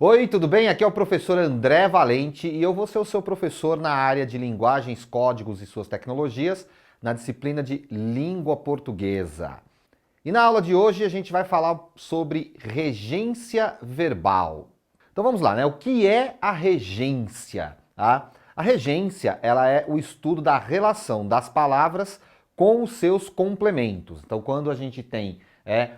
Oi, tudo bem? Aqui é o professor André Valente e eu vou ser o seu professor na área de linguagens, códigos e suas tecnologias, na disciplina de língua portuguesa. E na aula de hoje a gente vai falar sobre regência verbal. Então vamos lá, né? O que é a regência? Tá? A regência, ela é o estudo da relação das palavras com os seus complementos. Então quando a gente tem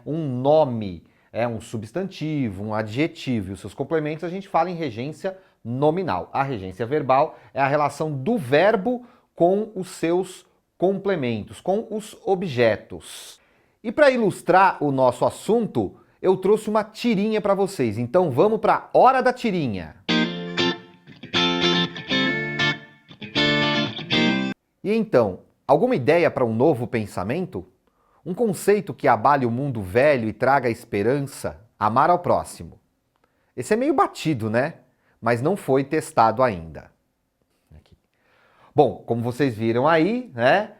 um nome, um substantivo, um adjetivo e os seus complementos, a gente fala em regência nominal. A regência verbal é a relação do verbo com os seus complementos, com os objetos. E para ilustrar o nosso assunto, eu trouxe uma tirinha para vocês. Então vamos para a hora da tirinha. E então, alguma ideia para um novo pensamento? Um conceito que abale o mundo velho e traga esperança? Amar ao próximo. Esse é meio batido, né? Mas não foi testado ainda. Aqui. Bom, como vocês viram aí, né?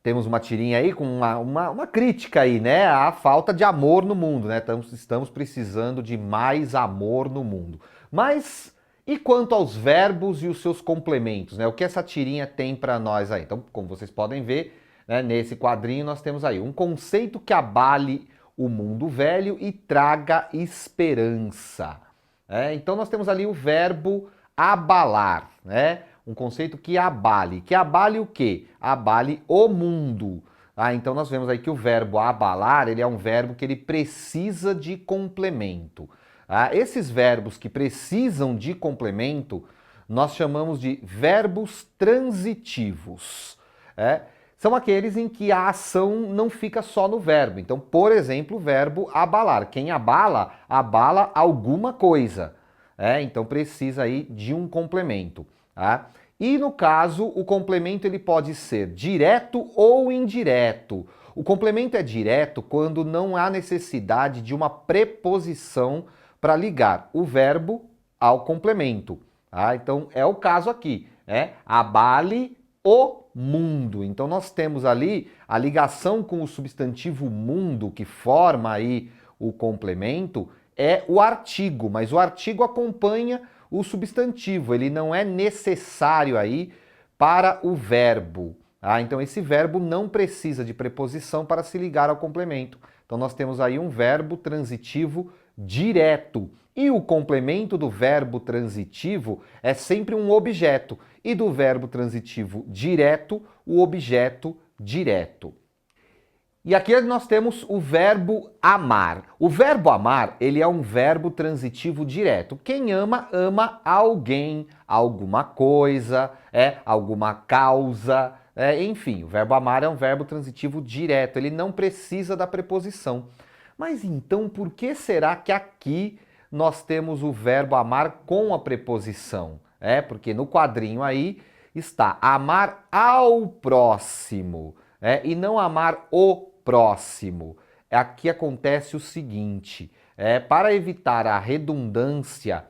Temos uma tirinha aí com uma crítica aí, né? À falta de amor no mundo, né? Estamos precisando de mais amor no mundo. Mas e quanto aos verbos e os seus complementos, né? O que essa tirinha tem para nós aí? Então, como vocês podem ver, né, nesse quadrinho nós temos aí um conceito que abale o mundo velho e traga esperança. Então nós temos ali o verbo abalar, né? Um conceito que abale. Que abale o quê? Abale o mundo. Então nós vemos aí que o verbo abalar, ele é um verbo que ele precisa de complemento. Esses verbos que precisam de complemento, nós chamamos de verbos transitivos. São aqueles em que a ação não fica só no verbo. Então, por exemplo, o verbo abalar. Quem abala, abala alguma coisa. Então precisa aí de um complemento. E no caso, o complemento ele pode ser direto ou indireto. O complemento é direto quando não há necessidade de uma preposição para ligar o verbo ao complemento. Então é o caso aqui, abale o mundo. Então nós temos ali a ligação com o substantivo mundo que forma aí o complemento é o artigo, mas o artigo acompanha o substantivo, ele não é necessário aí para o verbo. Então esse verbo não precisa de preposição para se ligar ao complemento. Então nós temos aí um verbo transitivo direto. E o complemento do verbo transitivo é sempre um objeto. E do verbo transitivo direto, o objeto direto. E aqui nós temos o verbo amar. O verbo amar, ele é um verbo transitivo direto. Quem ama, ama alguém, alguma coisa, alguma causa, enfim, o verbo amar é um verbo transitivo direto, ele não precisa da preposição. Mas então, por que será que aqui nós temos o verbo amar com a preposição? Porque no quadrinho aí está amar ao próximo, e não amar o próximo. Aqui acontece o seguinte, para evitar a redundância,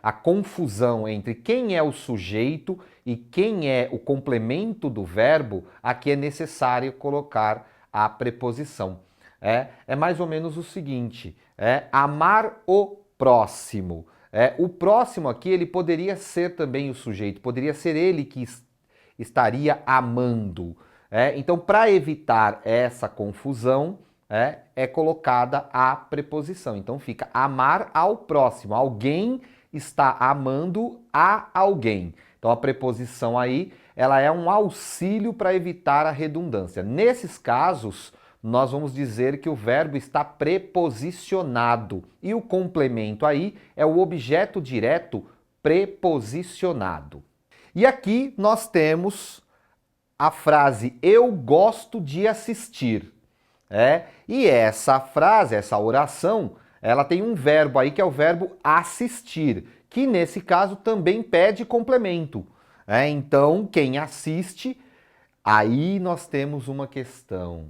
a confusão entre quem é o sujeito e quem é o complemento do verbo, aqui é necessário colocar a preposição. É mais ou menos o seguinte, amar o próximo. O próximo aqui, ele poderia ser também o sujeito, poderia ser ele que estaria amando. Então, para evitar essa confusão, é colocada a preposição. Então fica amar ao próximo. Alguém está amando a alguém. Então a preposição aí, ela é um auxílio para evitar a redundância. Nesses casos, nós vamos dizer que o verbo está preposicionado. E o complemento aí é o objeto direto preposicionado. E aqui nós temos a frase eu gosto de assistir. E essa frase, essa oração, ela tem um verbo aí que é o verbo assistir, que nesse caso também pede complemento. Então, quem assiste, aí nós temos uma questão.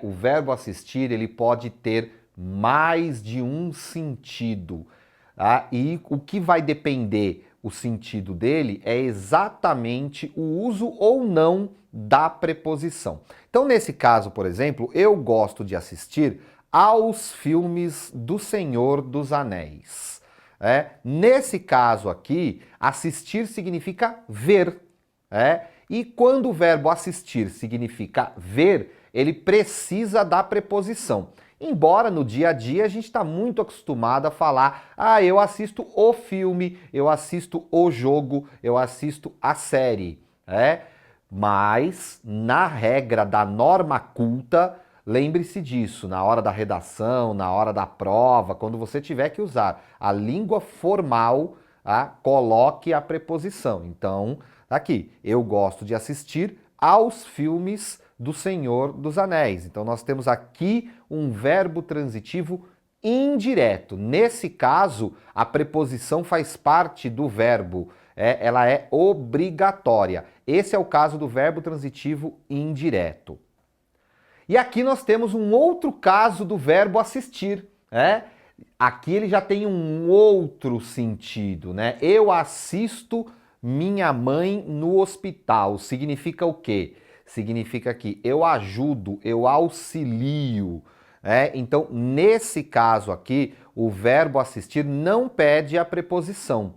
O verbo assistir, ele pode ter mais de um sentido. E o que vai depender o sentido dele é exatamente o uso ou não da preposição. Então, nesse caso, por exemplo, eu gosto de assistir aos filmes do Senhor dos Anéis. Nesse caso aqui, assistir significa ver. E quando o verbo assistir significa ver, ele precisa da preposição. Embora no dia a dia a gente está muito acostumado a falar, eu assisto o filme, eu assisto o jogo, eu assisto a série. Mas na regra da norma culta, lembre-se disso, na hora da redação, na hora da prova, quando você tiver que usar a língua formal, coloque a preposição. Então, aqui, eu gosto de assistir aos filmes do Senhor dos Anéis. Então nós temos aqui um verbo transitivo indireto. Nesse caso, a preposição faz parte do verbo, ela é obrigatória. Esse é o caso do verbo transitivo indireto. E aqui nós temos um outro caso do verbo assistir. Aqui ele já tem um outro sentido. Eu assisto minha mãe no hospital. Significa o quê? Significa que eu ajudo, eu auxilio. Então, nesse caso aqui, o verbo assistir não pede a preposição.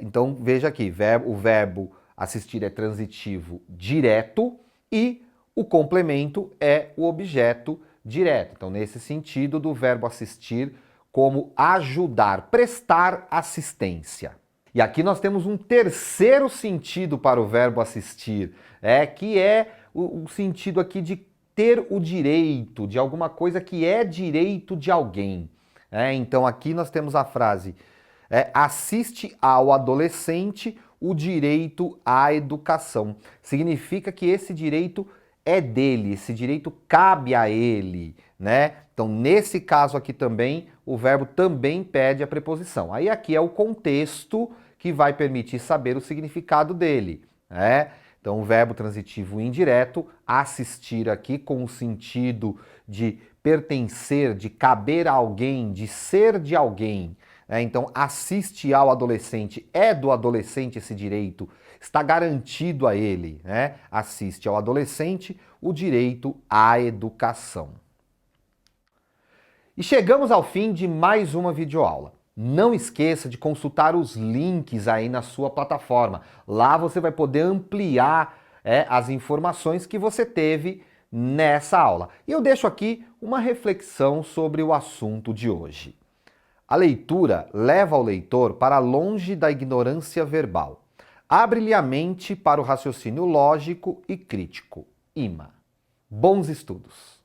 Então, veja aqui, o verbo assistir é transitivo direto e o complemento é o objeto direto. Então, nesse sentido do verbo assistir como ajudar, prestar assistência. E aqui nós temos um terceiro sentido para o verbo assistir, que é o sentido aqui de ter o direito, de alguma coisa que é direito de alguém. Então aqui nós temos a frase, assiste ao adolescente o direito à educação. Significa que esse direito é dele, esse direito cabe a ele, Então, nesse caso aqui também, o verbo também pede a preposição. Aí aqui é o contexto que vai permitir saber o significado dele, Então, o verbo transitivo indireto, assistir aqui com o sentido de pertencer, de caber a alguém, de ser de alguém. Então, assiste ao adolescente, é do adolescente esse direito, está garantido a ele. Assiste ao adolescente o direito à educação. E chegamos ao fim de mais uma videoaula. Não esqueça de consultar os links aí na sua plataforma. Lá você vai poder ampliar as informações que você teve nessa aula. E eu deixo aqui uma reflexão sobre o assunto de hoje. A leitura leva o leitor para longe da ignorância verbal. Abre-lhe a mente para o raciocínio lógico e crítico. Ima. Bons estudos!